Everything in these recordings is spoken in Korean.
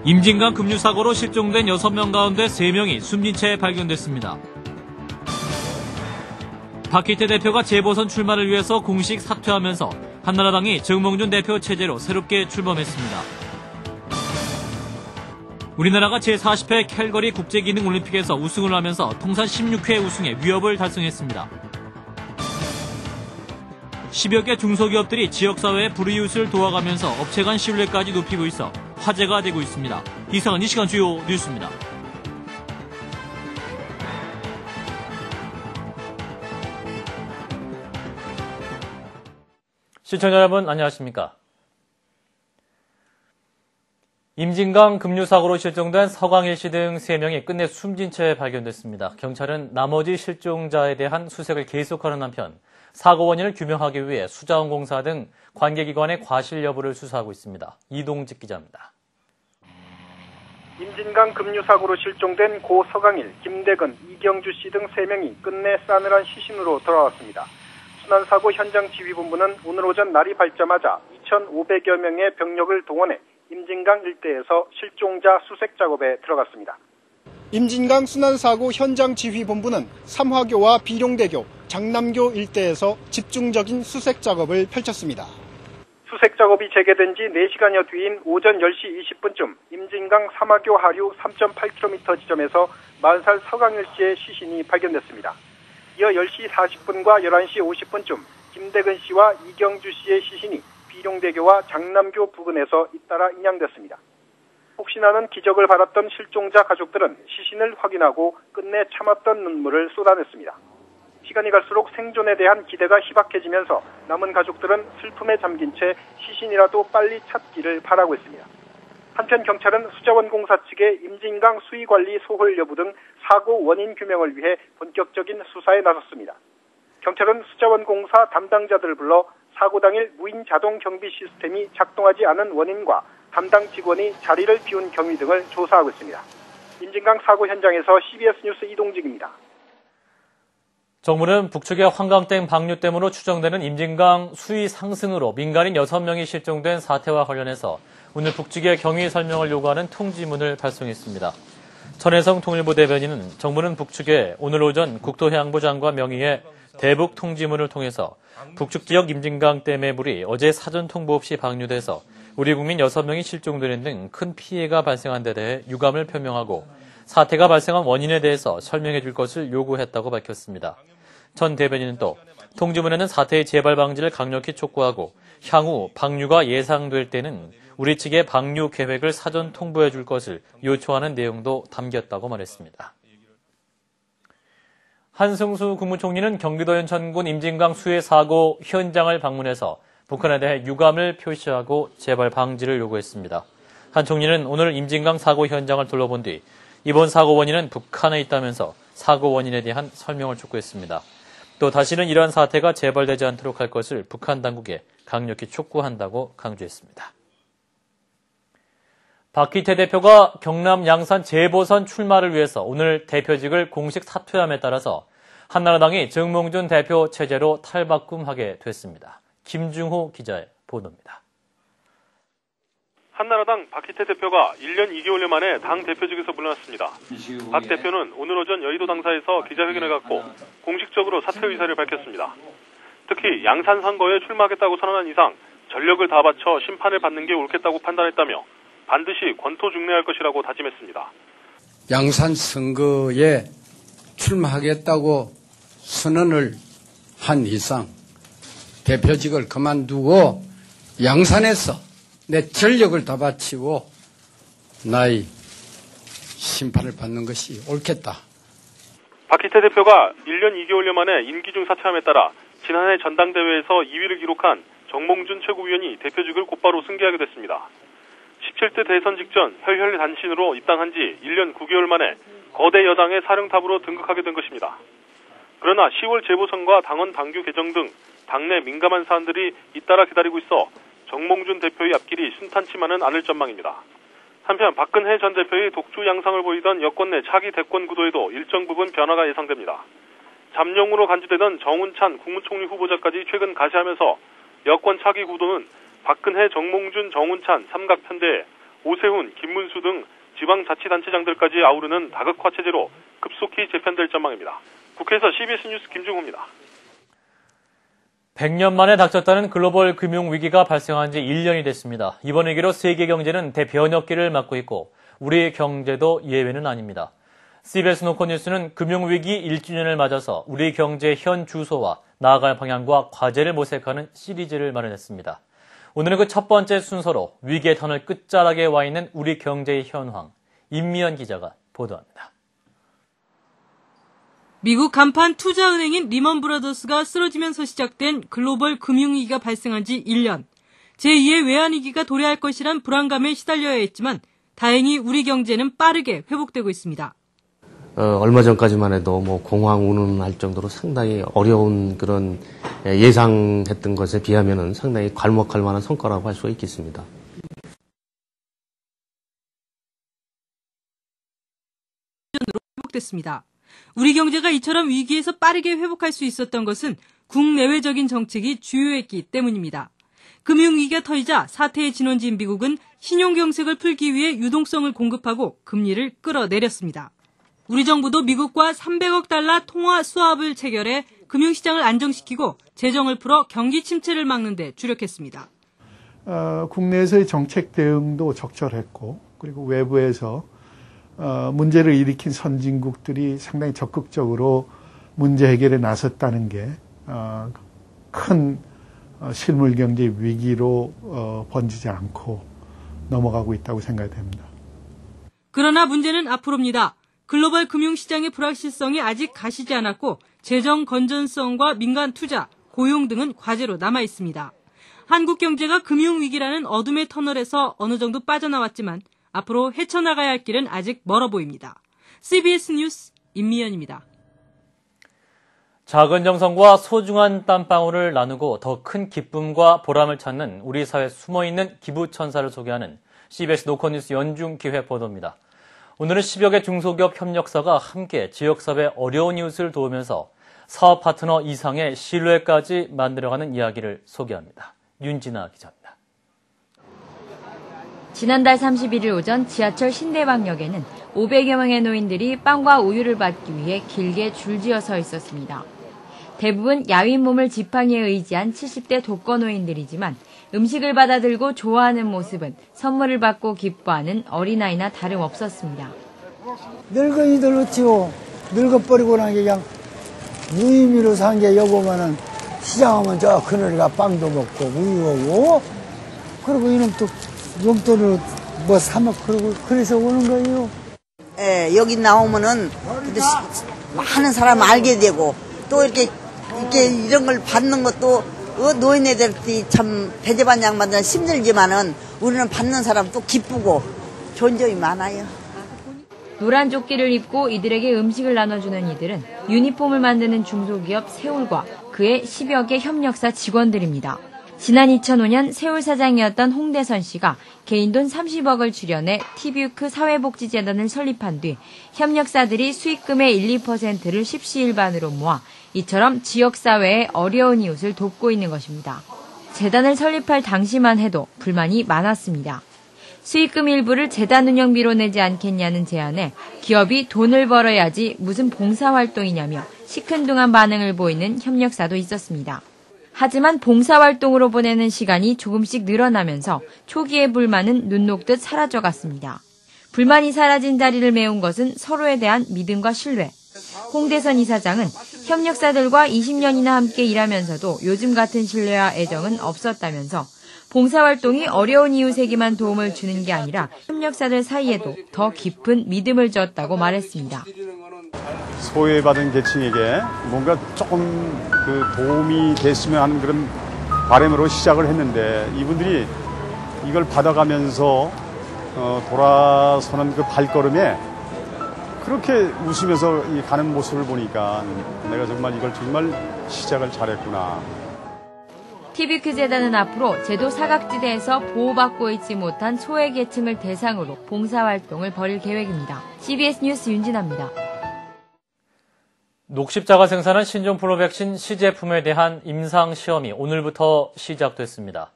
임진강 급류사고로 실종된 6명 가운데 3명이 숨진 채 발견됐습니다. 박희태 대표가 재보선 출마를 위해서 공식 사퇴하면서 한나라당이 정몽준 대표 체제로 새롭게 출범했습니다. 우리나라가 제40회 캘거리 국제기능올림픽에서 우승을 하면서 통산 16회 우승의 위협을 달성했습니다. 10여 개 중소기업들이 지역사회의 불이웃을 도와가면서 업체 간 신뢰까지 높이고 있어 화제가 되고 있습니다. 이상은 이 시간 주요 뉴스입니다. 시청자 여러분 안녕하십니까? 임진강 급류사고로 실종된 서광일 씨 등 3명이 끝내 숨진 채 발견됐습니다. 경찰은 나머지 실종자에 대한 수색을 계속하는 한편 사고 원인을 규명하기 위해 수자원공사 등 관계기관의 과실 여부를 수사하고 있습니다. 이동직 기자입니다. 임진강 급류사고로 실종된 고 서광일, 김대근, 이경주 씨 등 3명이 끝내 싸늘한 시신으로 돌아왔습니다. 순환사고 현장 지휘본부는 오늘 오전 날이 밝자마자 2,500여 명의 병력을 동원해 임진강 일대에서 실종자 수색 작업에 들어갔습니다. 임진강 순환사고 현장 지휘본부는 삼화교와 비룡대교, 장남교 일대에서 집중적인 수색 작업을 펼쳤습니다. 수색 작업이 재개된 지 4시간여 뒤인 오전 10시 20분쯤 임진강 삼화교 하류 3.8km 지점에서 40살 서광일 씨의 시신이 발견됐습니다. 이어 10시 40분과 11시 50분쯤 김대근 씨와 이경주 씨의 시신이 비룡대교와 장남교 부근에서 잇따라 인양됐습니다. 혹시나는 기적을 바랐던 실종자 가족들은 시신을 확인하고 끝내 참았던 눈물을 쏟아냈습니다. 시간이 갈수록 생존에 대한 기대가 희박해지면서 남은 가족들은 슬픔에 잠긴 채 시신이라도 빨리 찾기를 바라고 있습니다. 한편 경찰은 수자원공사 측의 임진강 수위관리 소홀 여부 등 사고 원인 규명을 위해 본격적인 수사에 나섰습니다. 경찰은 수자원공사 담당자들을 불러 사고 당일 무인 자동 경비 시스템이 작동하지 않은 원인과 담당 직원이 자리를 비운 경위 등을 조사하고 있습니다. 임진강 사고 현장에서 CBS 뉴스 이동직입니다. 정부는 북측의 환강댐 방류 댐으로 추정되는 임진강 수위 상승으로 민간인 6명이 실종된 사태와 관련해서 오늘 북측에 경위 설명을 요구하는 통지문을 발송했습니다. 천혜성 통일부 대변인은 정부는 북측에 오늘 오전 국토해양부 장관 명의의 대북 통지문을 통해서 북측 지역 임진강 댐의 물이 어제 사전 통보 없이 방류돼서 우리 국민 6명이 실종되는 등 큰 피해가 발생한 데 대해 유감을 표명하고 사태가 발생한 원인에 대해서 설명해 줄 것을 요구했다고 밝혔습니다. 전 대변인은 또 통지문에는 사태의 재발 방지를 강력히 촉구하고 향후 방류가 예상될 때는 우리 측에 방류 계획을 사전 통보해 줄 것을 요청하는 내용도 담겼다고 말했습니다. 한승수 국무총리는 경기도 연천군 임진강 수해 사고 현장을 방문해서 북한에 대해 유감을 표시하고 재발 방지를 요구했습니다. 한 총리는 오늘 임진강 사고 현장을 둘러본 뒤 이번 사고 원인은 북한에 있다면서 사고 원인에 대한 설명을 촉구했습니다. 또 다시는 이러한 사태가 재발되지 않도록 할 것을 북한 당국에 강력히 촉구한다고 강조했습니다. 박희태 대표가 경남 양산 재보선 출마를 위해서 오늘 대표직을 공식 사퇴함에 따라서 한나라당이 정몽준 대표 체제로 탈바꿈하게 됐습니다. 김중호 기자의 보도입니다. 한나라당 박희태 대표가 1년 2개월여 만에 당 대표직에서 물러났습니다. 박 대표는 오늘 오전 여의도 당사에서 기자회견을 갖고 공식적으로 사퇴 의사를 밝혔습니다. 특히 양산 선거에 출마하겠다고 선언한 이상 전력을 다 바쳐 심판을 받는 게 옳겠다고 판단했다며 반드시 권토 중례할 것이라고 다짐했습니다. 양산 선거에 출마하겠다고 선언을 한 이상 대표직을 그만두고 양산에서 내 전력을 다 바치고 나의 심판을 받는 것이 옳겠다. 박희태 대표가 1년 2개월여 만에 임기 중 사퇴함에 따라 지난해 전당대회에서 2위를 기록한 정몽준 최고위원이 대표직을 곧바로 승계하게 됐습니다. 17대 대선 직전 혈혈 단신으로 입당한 지 1년 9개월 만에 거대 여당의 사령탑으로 등극하게 된 것입니다. 그러나 10월 재보선과 당원 당규 개정 등 당내 민감한 사안들이 잇따라 기다리고 있어 정몽준 대표의 앞길이 순탄치만은 않을 전망입니다. 한편 박근혜 전 대표의 독주 양상을 보이던 여권 내 차기 대권 구도에도 일정 부분 변화가 예상됩니다. 잠룡으로 간주되던 정운찬 국무총리 후보자까지 최근 가시하면서 여권 차기 구도는 박근혜, 정몽준, 정운찬 삼각편대에 오세훈, 김문수 등 지방자치단체장들까지 아우르는 다극화 체제로 급속히 재편될 전망입니다. 국회에서 CBS 뉴스 김중호입니다. 100년 만에 닥쳤다는 글로벌 금융위기가 발생한 지 1년이 됐습니다. 이번 위기로 세계 경제는 대변혁기를 맞고 있고 우리 경제도 예외는 아닙니다. CBS 노컷뉴스는 금융위기 1주년을 맞아서 우리 경제의 현 주소와 나아갈 방향과 과제를 모색하는 시리즈를 마련했습니다. 오늘은 그 첫 번째 순서로 위기의 터널 끝자락에 와 있는 우리 경제의 현황, 임미연 기자가 보도합니다. 미국 간판 투자은행인 리먼 브라더스가 쓰러지면서 시작된 글로벌 금융위기가 발생한 지 1년. 제2의 외환위기가 도래할 것이란 불안감에 시달려야 했지만 다행히 우리 경제는 빠르게 회복되고 있습니다. 얼마 전까지만 해도 공황 운운할 정도로 상당히 어려운 그런 예상했던 것에 비하면은 상당히 괄목할 만한 성과라고 할 수가 있겠습니다. 회복됐습니다. 우리 경제가 이처럼 위기에서 빠르게 회복할 수 있었던 것은 국내외적인 정책이 주요했기 때문입니다. 금융위기가 터지자 사태의 진원지인 미국은 신용경색을 풀기 위해 유동성을 공급하고 금리를 끌어내렸습니다. 우리 정부도 미국과 300억 달러 통화 수합을 체결해 금융시장을 안정시키고 재정을 풀어 경기 침체를 막는 데 주력했습니다. 국내에서의 정책 대응도 적절했고 그리고 외부에서 문제를 일으킨 선진국들이 상당히 적극적으로 문제 해결에 나섰다는 게 큰 실물 경제 위기로 번지지 않고 넘어가고 있다고 생각이 됩니다. 그러나 문제는 앞으로입니다. 글로벌 금융시장의 불확실성이 아직 가시지 않았고 재정 건전성과 민간 투자, 고용 등은 과제로 남아 있습니다. 한국 경제가 금융위기라는 어둠의 터널에서 어느 정도 빠져나왔지만 앞으로 헤쳐나가야 할 길은 아직 멀어 보입니다. CBS 뉴스 임미연입니다. 작은 정성과 소중한 땀방울을 나누고 더 큰 기쁨과 보람을 찾는 우리 사회에 숨어있는 기부천사를 소개하는 CBS 노컷뉴스 연중 기획 보도입니다. 오늘은 10여 개 중소기업 협력사가 함께 지역사회의 어려운 이웃을 도우면서 사업 파트너 이상의 신뢰까지 만들어가는 이야기를 소개합니다. 윤진아 기자입니다. 지난달 31일 오전 지하철 신대방역에는 500여 명의 노인들이 빵과 우유를 받기 위해 길게 줄지어 서 있었습니다. 대부분 야윈 몸을 지팡이에 의지한 70대 독거노인들이지만 음식을 받아들고 좋아하는 모습은 선물을 받고 기뻐하는 어린아이나 다름없었습니다. 늙은이들 어찌요. 늙어버리고 난 게 그냥 무의미로 산 게 여보면은 시장 오면 저 그늘이가 빵도 먹고 우유하고 그리고 이놈 또 용돈으로 뭐 사먹고 그러고 그래서 오는 거예요. 예, 여기 나오면은 많은 사람 알게 되고 또 이렇게 이런 걸 받는 것도 노인네들이 참 대접한 양반들은 힘들지만은 우리는 받는 사람 또 기쁘고 좋은 점이 많아요. 노란 조끼를 입고 이들에게 음식을 나눠주는 이들은 유니폼을 만드는 중소기업 세울과 그의 10여 개 협력사 직원들입니다. 지난 2005년 세울 사장이었던 홍대선 씨가 개인 돈 30억을 출연해 티뷰크 사회복지재단을 설립한 뒤 협력사들이 수익금의 1, 2%를 십시일반으로 모아 이처럼 지역사회의 어려운 이웃을 돕고 있는 것입니다. 재단을 설립할 당시만 해도 불만이 많았습니다. 수익금 일부를 재단 운영비로 내지 않겠냐는 제안에 기업이 돈을 벌어야지 무슨 봉사활동이냐며 시큰둥한 반응을 보이는 협력사도 있었습니다. 하지만 봉사활동으로 보내는 시간이 조금씩 늘어나면서 초기의 불만은 눈 녹듯 사라져갔습니다. 불만이 사라진 자리를 메운 것은 서로에 대한 믿음과 신뢰. 홍대선 이사장은 협력사들과 20년이나 함께 일하면서도 요즘 같은 신뢰와 애정은 없었다면서 봉사활동이 어려운 이웃에게만 도움을 주는 게 아니라 협력사들 사이에도 더 깊은 믿음을 줬다고 말했습니다. 소외받은 계층에게 뭔가 조금 도움이 됐으면 하는 그런 바람으로 시작을 했는데 이분들이 이걸 받아가면서 돌아서는 그 발걸음에 그렇게 웃으면서 가는 모습을 보니까 내가 정말 이걸 정말 시작을 잘했구나. 티뷰크 재단은 앞으로 제도 사각지대에서 보호받고 있지 못한 소외계층을 대상으로 봉사활동을 벌일 계획입니다. CBS 뉴스 윤진아입니다. 녹십자가 생산한 신종 플루 백신 시제품에 대한 임상시험이 오늘부터 시작됐습니다.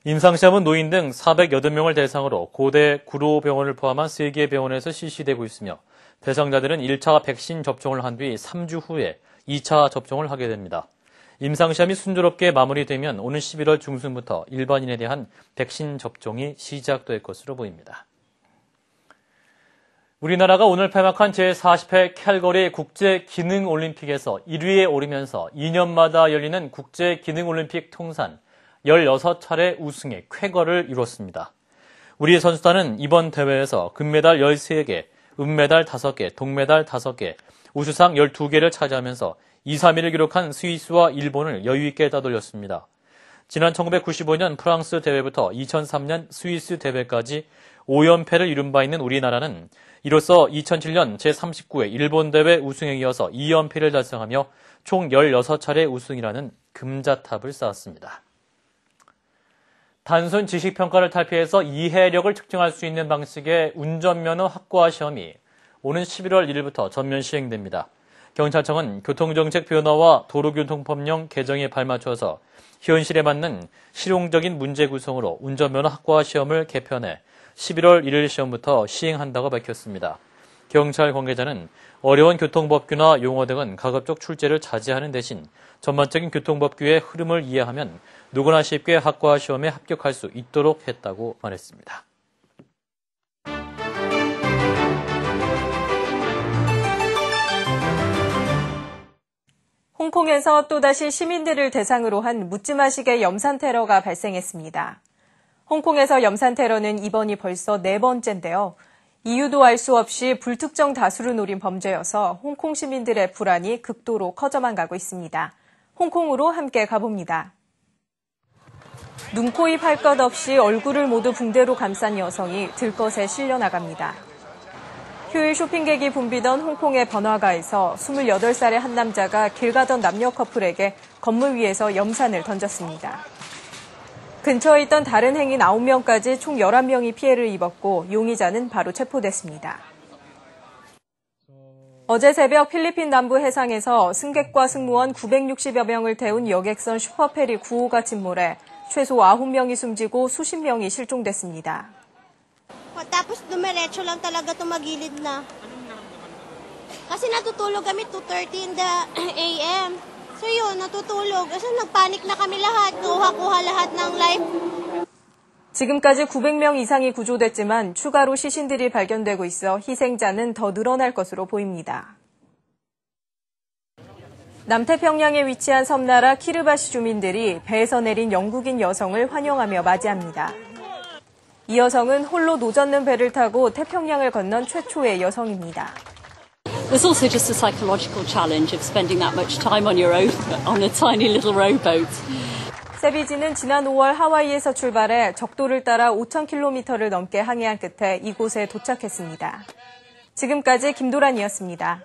임상시험은 노인 등 408명을 대상으로 고대 구로병원을 포함한 3개 병원에서 실시되고 있으며 대상자들은 1차 백신 접종을 한 뒤 3주 후에 2차 접종을 하게 됩니다. 임상시험이 순조롭게 마무리되면 오는 11월 중순부터 일반인에 대한 백신 접종이 시작될 것으로 보입니다. 우리나라가 오늘 폐막한 제40회 캘거리 국제기능올림픽에서 1위에 오르면서 2년마다 열리는 국제기능올림픽 통산 16차례 우승의 쾌거를 이뤘습니다. 우리 선수단은 이번 대회에서 금메달 13개, 은메달 5개, 동메달 5개, 우수상 12개를 차지하면서 2, 3위를 기록한 스위스와 일본을 여유있게 따돌렸습니다. 지난 1995년 프랑스 대회부터 2003년 스위스 대회까지 5연패를 이룬 바 있는 우리나라는 이로써 2007년 제39회 일본 대회 우승에 이어서 2연패를 달성하며 총 16차례 우승이라는 금자탑을 쌓았습니다. 단순 지식평가를 탈피해서 이해력을 측정할 수 있는 방식의 운전면허 학과 시험이 오는 11월 1일부터 전면 시행됩니다. 경찰청은 교통정책 변화와 도로교통법령 개정에 발맞춰서 현실에 맞는 실용적인 문제 구성으로 운전면허 학과 시험을 개편해 11월 1일 시험부터 시행한다고 밝혔습니다. 경찰 관계자는 어려운 교통법규나 용어 등은 가급적 출제를 자제하는 대신 전반적인 교통법규의 흐름을 이해하면 누구나 쉽게 학과 시험에 합격할 수 있도록 했다고 말했습니다. 홍콩에서 또다시 시민들을 대상으로 한 묻지마식의 염산 테러가 발생했습니다. 홍콩에서 염산 테러는 이번이 벌써 4번째인데요. 이유도 알 수 없이 불특정 다수를 노린 범죄여서 홍콩 시민들의 불안이 극도로 커져만 가고 있습니다. 홍콩으로 함께 가봅니다. 눈, 코, 입 할 것 없이 얼굴을 모두 붕대로 감싼 여성이 들것에 실려나갑니다. 휴일 쇼핑객이 붐비던 홍콩의 번화가에서 28살의 한 남자가 길 가던 남녀 커플에게 건물 위에서 염산을 던졌습니다. 근처에 있던 다른 행인 9명까지 총 11명이 피해를 입었고 용의자는 바로 체포됐습니다. 어제 새벽 필리핀 남부 해상에서 승객과 승무원 960여 명을 태운 여객선 슈퍼페리 9호가 침몰해 최소 9명이 숨지고 수십 명이 실종됐습니다. Tapos dumiretso lang talaga tumagilid na. Kasi natutulog kami 2:30 in the AM. So yun, natutulog. Kasi nagpanik na kami lahat. Kuha lahat ng life. 지금까지 900명 이상이 구조됐지만 추가로 시신들이 발견되고 있어 희생자는 더 늘어날 것으로 보입니다. 남태평양에 위치한 섬나라 키르바시 주민들이 배에서 내린 영국인 여성을 환영하며 맞이합니다. 이 여성은 홀로 노젓는 배를 타고 태평양을 건넌 최초의 여성입니다. There's also just a psychological challenge of spending that much time on your own on a tiny little rowboat. 세비지는 지난 5월 하와이에서 출발해 적도를 따라 5,000km를 넘게 항해한 끝에 이곳에 도착했습니다. 지금까지 김도란이었습니다.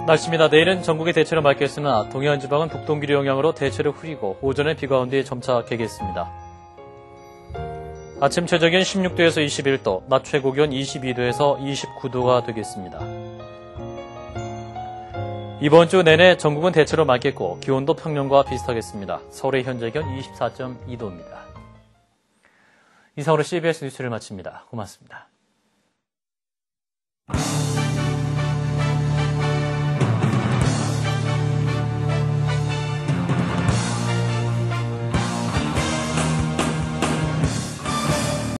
날씨입니다. 내일은 전국이 대체로 맑겠으나 동해안 지방은 북동기류 영향으로 대체로 흐리고 오전에 비가 온 뒤에 점차 개겠습니다. 아침 최저기온 16도에서 21도, 낮 최고기온 22도에서 29도가 되겠습니다. 이번 주 내내 전국은 대체로 맑겠고 기온도 평년과 비슷하겠습니다. 서울의 현재 기온 24.2도입니다. 이상으로 CBS 뉴스를 마칩니다. 고맙습니다.